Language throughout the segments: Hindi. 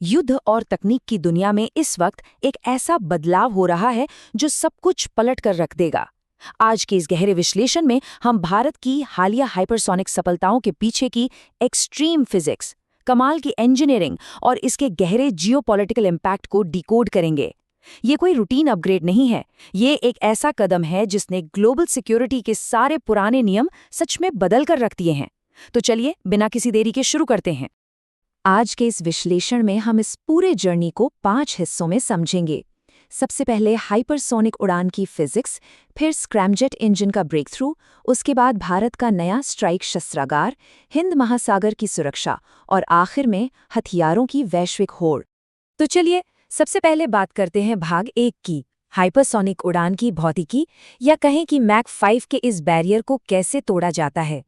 युद्ध और तकनीक की दुनिया में इस वक्त एक ऐसा बदलाव हो रहा है जो सब कुछ पलट कर रख देगा। आज के इस गहरे विश्लेषण में हम भारत की हालिया हाइपरसोनिक सफलताओं के पीछे की एक्सट्रीम फिजिक्स, कमाल की इंजीनियरिंग और इसके गहरे जियोपॉलिटिकल इम्पैक्ट को डिकोड करेंगे। ये कोई रूटीन अपग्रेड नहीं है, ये एक ऐसा कदम है जिसने ग्लोबल सिक्योरिटी के सारे पुराने नियम सच में बदल कर रख दिए हैं। तो चलिए बिना किसी देरी के शुरू करते हैं। आज के इस विश्लेषण में हम इस पूरे जर्नी को 5 हिस्सों में समझेंगे। सबसे पहले हाइपरसोनिक उड़ान की फिजिक्स, फिर स्क्रैमजेट इंजन का ब्रेक थ्रू, उसके बाद भारत का नया स्ट्राइक शस्त्रागार, हिंद महासागर की सुरक्षा और आखिर में हथियारों की वैश्विक होड़। तो चलिए सबसे पहले बात करते हैं भाग 1 की, हाइपरसोनिक उड़ान की भौतिकी, या कहें कि मैक 5 के इस बैरियर को कैसे तोड़ा जाता है।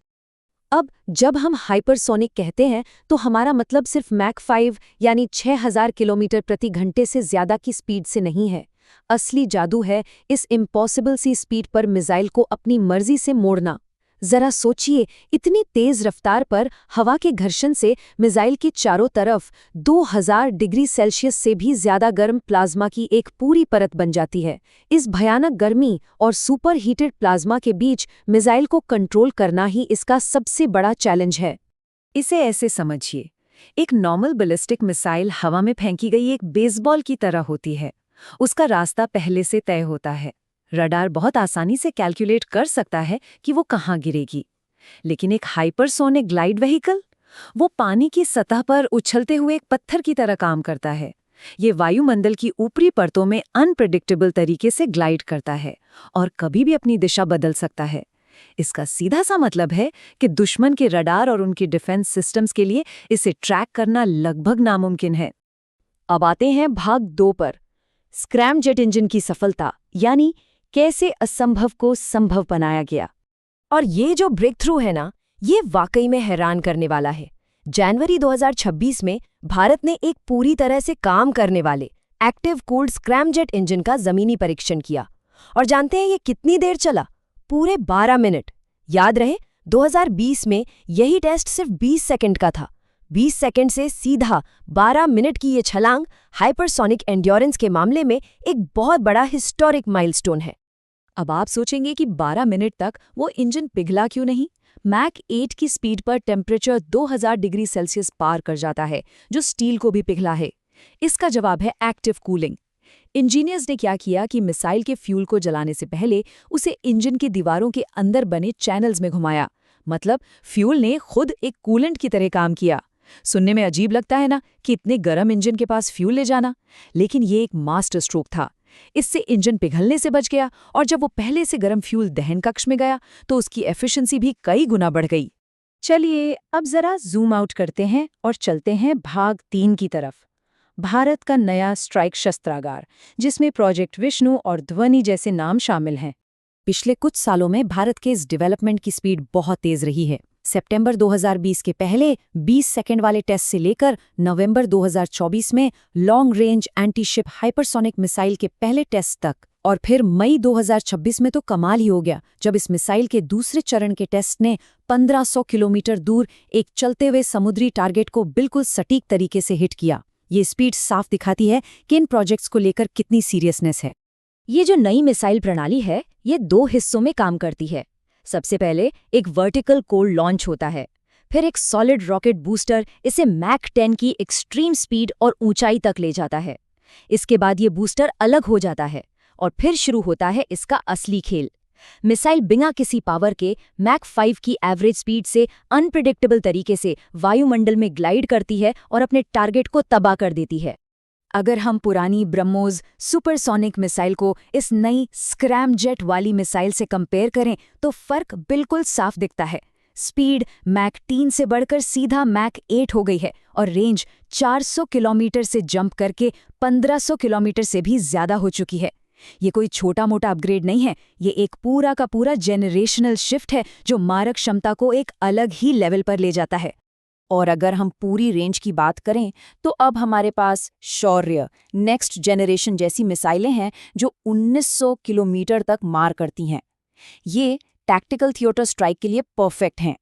अब जब हम हाइपरसोनिक कहते हैं तो हमारा मतलब सिर्फ मैक 5 यानी 6000 किलोमीटर प्रति घंटे से ज़्यादा की स्पीड से नहीं है। असली जादू है इस इम्पॉसिबल सी स्पीड पर मिसाइल को अपनी मर्जी से मोड़ना। जरा सोचिए, इतनी तेज रफ्तार पर हवा के घर्षण से मिसाइल के चारों तरफ 2000 डिग्री सेल्सियस से भी ज्यादा गर्म प्लाज्मा की एक पूरी परत बन जाती है। इस भयानक गर्मी और सुपर हीटेड प्लाज्मा के बीच मिसाइल को कंट्रोल करना ही इसका सबसे बड़ा चैलेंज है। इसे ऐसे समझिए, एक नॉर्मल बैलिस्टिक मिसाइल हवा में फेंकी गई एक बेसबॉल की तरह होती है। उसका रास्ता पहले से तय होता है। रडार बहुत आसानी से कैलकुलेट कर सकता है कि वो कहाँ गिरेगी। लेकिन एक हाइपरसोनिक ग्लाइड व्हीकल, वो पानी की सतह पर उछलते हुए एक पत्थर की तरह काम करता है। ये वायुमंडल की ऊपरी परतों में अनप्रेडिक्टेबल तरीके से ग्लाइड करता है और कभी भी अपनी दिशा बदल सकता है। इसका सीधा सा मतलब है कि दुश्मन के रडार और उनकी डिफेंस सिस्टम्स के लिए इसे ट्रैक करना लगभग नामुमकिन है। अब आते हैं भाग 2 पर, स्क्रैमजेट इंजन की सफलता, यानी कैसे असंभव को संभव बनाया गया। और ये जो ब्रेक थ्रू है ना, ये वाकई में हैरान करने वाला है। जनवरी 2026 में भारत ने एक पूरी तरह से काम करने वाले एक्टिव कूल्ड स्क्रैमजेट इंजन का जमीनी परीक्षण किया। और जानते हैं ये कितनी देर चला? पूरे 12 मिनट। याद रहे, 2020 में यही टेस्ट सिर्फ 20 सेकंड का था। 20 सेकंड से सीधा 12 मिनट की ये छलांग हाइपरसोनिक एंड्योरेंस के मामले में एक बहुत बड़ा हिस्टोरिक माइलस्टोन है। अब आप सोचेंगे कि 12 मिनट तक वो इंजन पिघला क्यों नहीं? मैक 8 की स्पीड पर टेम्परेचर 2000 डिग्री सेल्सियस पार कर जाता है, जो स्टील को भी पिघला है। इसका जवाब है एक्टिव कूलिंग। इंजीनियर्स ने क्या किया कि मिसाइल के फ्यूल को जलाने से पहले उसे इंजन की दीवारों के अंदर बने चैनल्स में घुमाया। मतलब फ्यूल ने खुद एक कूलेंट की तरह काम किया। सुनने में अजीब लगता है ना कि इतने गर्म इंजन के पास फ्यूल ले जाना, लेकिन ये एक मास्टर स्ट्रोक था। इससे इंजन पिघलने से बच गया और जब वो पहले से गर्म फ्यूल दहन कक्ष में गया तो उसकी एफिशिएंसी भी कई गुना बढ़ गई। चलिए अब जरा जूम आउट करते हैं और चलते हैं भाग 3 की तरफ, भारत का नया स्ट्राइक शस्त्रागार, जिसमें प्रोजेक्ट विष्णु और ध्वनि जैसे नाम शामिल हैं। पिछले कुछ सालों में भारत के इस डेवलपमेंट की स्पीड बहुत तेज रही है। सितंबर 2020 के पहले 20 सेकंड वाले टेस्ट से लेकर नवंबर 2024 में long range anti ship hypersonic missile के पहले टेस्ट तक, और फिर मई 2026 में तो कमाल ही हो गया जब इस मिसाइल के दूसरे चरण के टेस्ट ने 1500 किलोमीटर दूर एक चलते हुए समुद्री टारगेट को बिल्कुल सटीक तरीके से हिट किया। ये स्पीड साफ दिखाती है कि इन प्रोजेक्ट्स को लेकर कितनी सीरियसनेस है। ये जो नई मिसाइल प्रणाली है, ये 2 हिस्सों में काम करती है। सबसे पहले एक वर्टिकल कोर लॉन्च होता है, फिर एक सॉलिड रॉकेट बूस्टर इसे मैक 10 की एक्सट्रीम स्पीड और ऊंचाई तक ले जाता है। इसके बाद ये बूस्टर अलग हो जाता है और फिर शुरू होता है इसका असली खेल। मिसाइल बिना किसी पावर के मैक 5 की एवरेज स्पीड से अनप्रिडिक्टेबल तरीके से वायुमंडल में ग्लाइड करती है और अपने टारगेट को तबाह कर देती है। अगर हम पुरानी ब्रह्मोस सुपरसोनिक मिसाइल को इस नई स्क्रैमजेट वाली मिसाइल से कंपेयर करें तो फर्क बिल्कुल साफ दिखता है। स्पीड मैक 3 से बढ़कर सीधा मैक 8 हो गई है और रेंज 400 किलोमीटर से जंप करके 1500 किलोमीटर से भी ज्यादा हो चुकी है। ये कोई छोटा मोटा अपग्रेड नहीं है, ये एक पूरा का पूरा जेनरेशनल शिफ्ट है जो मारक क्षमता को एक अलग ही लेवल पर ले जाता है। और अगर हम पूरी रेंज की बात करें तो अब हमारे पास शौर्य नेक्स्ट जनरेशन जैसी मिसाइलें हैं जो 1900 किलोमीटर तक मार करती हैं। ये टैक्टिकल थिएटर स्ट्राइक के लिए परफेक्ट हैं।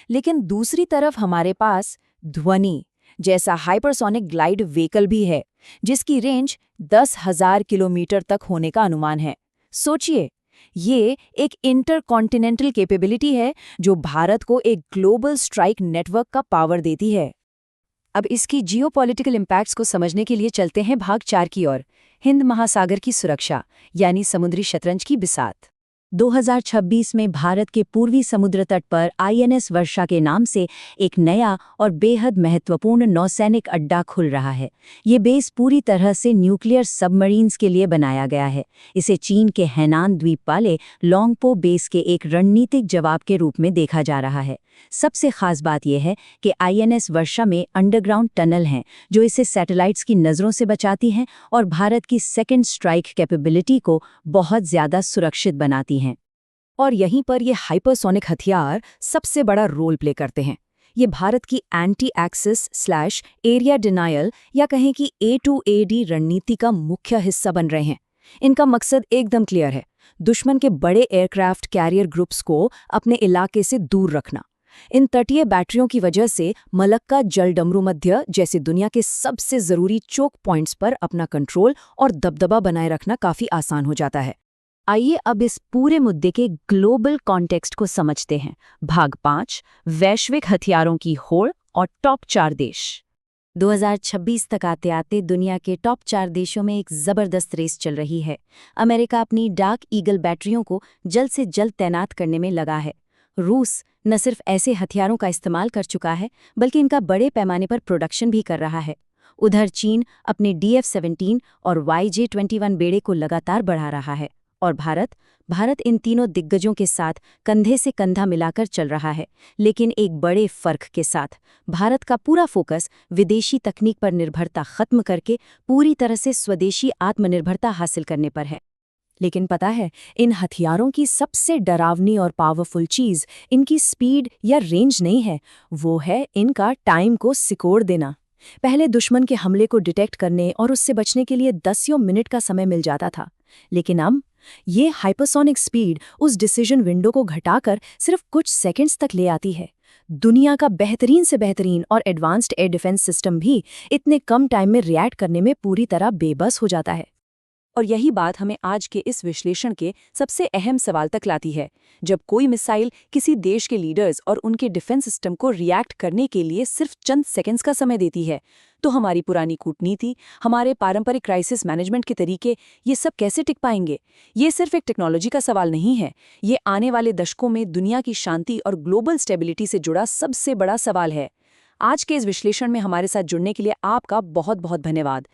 लेकिन दूसरी तरफ हमारे पास ध्वनि जैसा हाइपरसोनिक ग्लाइड व्हीकल भी है, जिसकी रेंज 10,000 किलोमीटर तक होने का अनुमान है। सोचिए, ये एक इंटरकॉन्टिनेंटल कैपेबिलिटी है जो भारत को एक ग्लोबल स्ट्राइक नेटवर्क का पावर देती है। अब इसकी जियोपॉलिटिकल इम्पैक्ट्स को समझने के लिए चलते हैं भाग 4 की ओर, हिंद महासागर की सुरक्षा यानी समुद्री शतरंज की बिसात। 2026 में भारत के पूर्वी समुद्र तट पर आईएनएस वर्षा के नाम से एक नया और बेहद महत्वपूर्ण नौसैनिक अड्डा खुल रहा है। ये बेस पूरी तरह से न्यूक्लियर सबमरीन्स के लिए बनाया गया है। इसे चीन के हैनान द्वीप वाले लॉन्गपो बेस के एक रणनीतिक जवाब के रूप में देखा जा रहा है। सबसे खास बात यह है कि आईएनएस वर्षा में अंडरग्राउंड टनल हैं जो इसे सैटेलाइट्स की नज़रों से बचाती हैं और भारत की सेकेंड स्ट्राइक कैपेबिलिटी को बहुत ज़्यादा सुरक्षित बनाती हैं। और यहीं पर ये हाइपरसोनिक हथियार सबसे बड़ा रोल प्ले करते हैं। ये भारत की एंटी एक्सेस / एरिया डिनायल या कहें कि A2AD रणनीति का मुख्य हिस्सा बन रहे हैं। इनका मकसद एकदम क्लियर है, दुश्मन के बड़े एयरक्राफ्ट कैरियर ग्रुप्स को अपने इलाके से दूर रखना। इन तटीय बैटरियों की वजह से मलक्का जलडमरू मध्य जैसे दुनिया के सबसे ज़रूरी चोक पॉइंट्स पर अपना कंट्रोल और दबदबा बनाए रखना काफ़ी आसान हो जाता है। आइए अब इस पूरे मुद्दे के ग्लोबल कॉन्टेक्स्ट को समझते हैं। भाग 5, वैश्विक हथियारों की होड़ और टॉप 4 देश। 2026 तक आते आते दुनिया के टॉप 4 देशों में एक ज़बरदस्त रेस चल रही है। अमेरिका अपनी डार्क ईगल बैटरियों को जल्द से जल्द तैनात करने में लगा है। रूस न सिर्फ ऐसे हथियारों का इस्तेमाल कर चुका है, बल्कि इनका बड़े पैमाने पर प्रोडक्शन भी कर रहा है। उधर चीन अपने DF-17 और YJ-21 बेड़े को लगातार बढ़ा रहा है। और भारत इन तीनों दिग्गजों के साथ कंधे से कंधा मिलाकर चल रहा है, लेकिन एक बड़े फर्क के साथ। भारत का पूरा फोकस विदेशी तकनीक पर निर्भरता खत्म करके पूरी तरह से स्वदेशी आत्मनिर्भरता हासिल करने पर है। लेकिन पता है, इन हथियारों की सबसे डरावनी और पावरफुल चीज़ इनकी स्पीड या रेंज नहीं है, वो है इनका टाइम को सिकोड़ देना। पहले दुश्मन के हमले को डिटेक्ट करने और उससे बचने के लिए 10 मिनट का समय मिल जाता था, लेकिन अब ये हाइपरसोनिक स्पीड उस डिसीजन विंडो को घटाकर सिर्फ कुछ सेकंड्स तक ले आती है। दुनिया का बेहतरीन से बेहतरीन और एडवांस्ड एयर डिफेंस सिस्टम भी इतने कम टाइम में रिएक्ट करने में पूरी तरह बेबस हो जाता है। और यही बात हमें आज के इस विश्लेषण के सबसे अहम सवाल तक लाती है। जब कोई मिसाइल किसी देश के लीडर्स और उनके डिफेंस सिस्टम को रिएक्ट करने के लिए सिर्फ चंद सेकंड्स का समय देती है, तो हमारी पुरानी कूटनीति, हमारे पारंपरिक क्राइसिस मैनेजमेंट के तरीके, ये सब कैसे टिक पाएंगे? ये सिर्फ एक टेक्नोलॉजी का सवाल नहीं है, ये आने वाले दशकों में दुनिया की शांति और ग्लोबल स्टेबिलिटी से जुड़ा सबसे बड़ा सवाल है। आज के इस विश्लेषण में हमारे साथ जुड़ने के लिए आपका बहुत बहुत धन्यवाद।